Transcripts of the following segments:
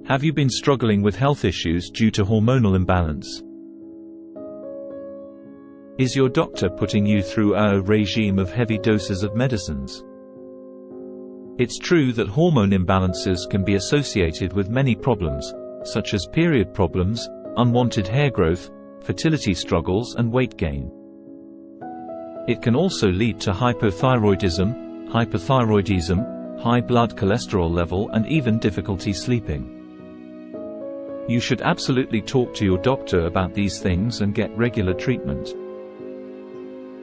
Have you been struggling with health issues due to hormonal imbalance? Is your doctor putting you through a regime of heavy doses of medicines? It's true that hormone imbalances can be associated with many problems, such as period problems, unwanted hair growth, fertility struggles and weight gain. It can also lead to hypothyroidism, hyperthyroidism, high blood cholesterol level and even difficulty sleeping. You should absolutely talk to your doctor about these things and get regular treatment.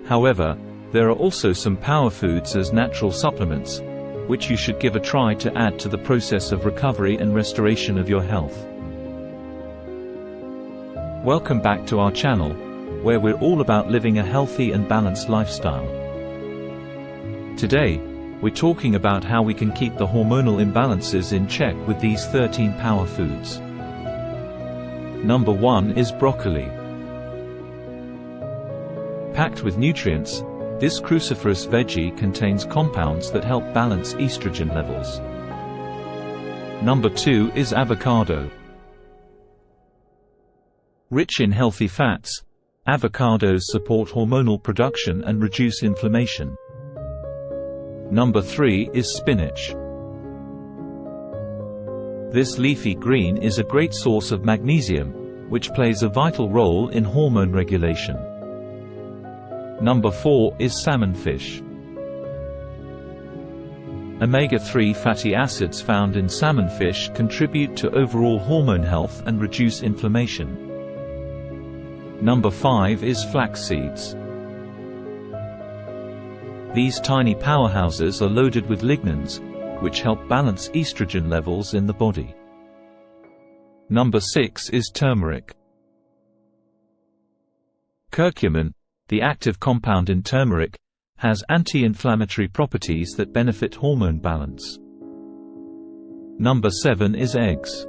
However, there are also some power foods as natural supplements, which you should give a try to add to the process of recovery and restoration of your health. Welcome back to our channel, where we're all about living a healthy and balanced lifestyle. Today, we're talking about how we can keep the hormonal imbalances in check with these 13 power foods. Number 1 is broccoli. Packed with nutrients, this cruciferous veggie contains compounds that help balance estrogen levels. Number 2 is avocado. Rich in healthy fats, avocados support hormonal production and reduce inflammation. Number 3 is spinach. This leafy green is a great source of magnesium, which plays a vital role in hormone regulation. Number 4 is salmon fish. Omega-3 fatty acids found in salmon fish contribute to overall hormone health and reduce inflammation. Number 5 is flax seeds. These tiny powerhouses are loaded with lignans, which help balance estrogen levels in the body. Number 6 is turmeric. Curcumin, the active compound in turmeric, has anti-inflammatory properties that benefit hormone balance. Number 7 is eggs.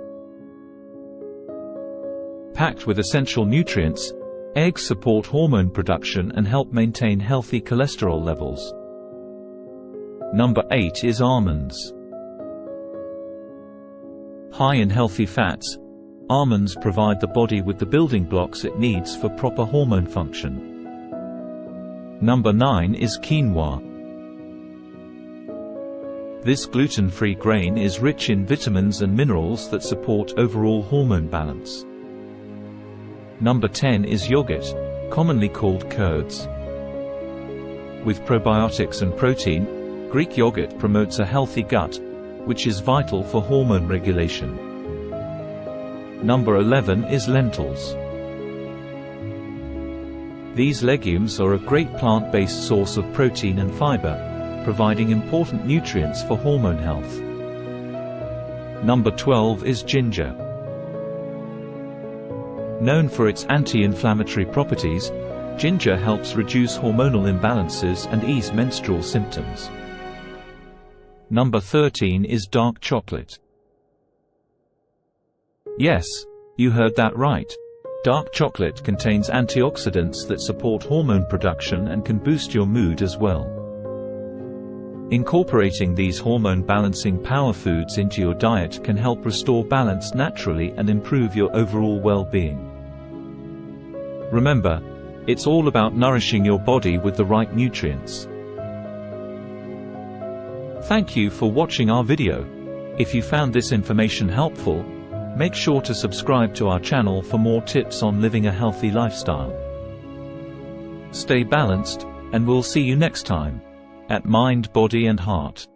Packed with essential nutrients, eggs support hormone production and help maintain healthy cholesterol levels. Number 8 is almonds. High in healthy fats, almonds provide the body with the building blocks it needs for proper hormone function. Number 9 is quinoa. This gluten-free grain is rich in vitamins and minerals that support overall hormone balance. Number 10 is yogurt, commonly called curds. With probiotics and protein, Greek yogurt promotes a healthy gut, which is vital for hormone regulation. Number 11 is lentils. These legumes are a great plant-based source of protein and fiber, providing important nutrients for hormone health. Number 12 is ginger. Known for its anti-inflammatory properties, ginger helps reduce hormonal imbalances and ease menstrual symptoms. Number 13 is dark chocolate. Yes, you heard that right. Dark chocolate contains antioxidants that support hormone production and can boost your mood as well. Incorporating these hormone-balancing power foods into your diet can help restore balance naturally and improve your overall well-being. Remember, it's all about nourishing your body with the right nutrients. Thank you for watching our video. If you found this information helpful, make sure to subscribe to our channel for more tips on living a healthy lifestyle. Stay balanced, and we'll see you next time at Mind, Body and Heart.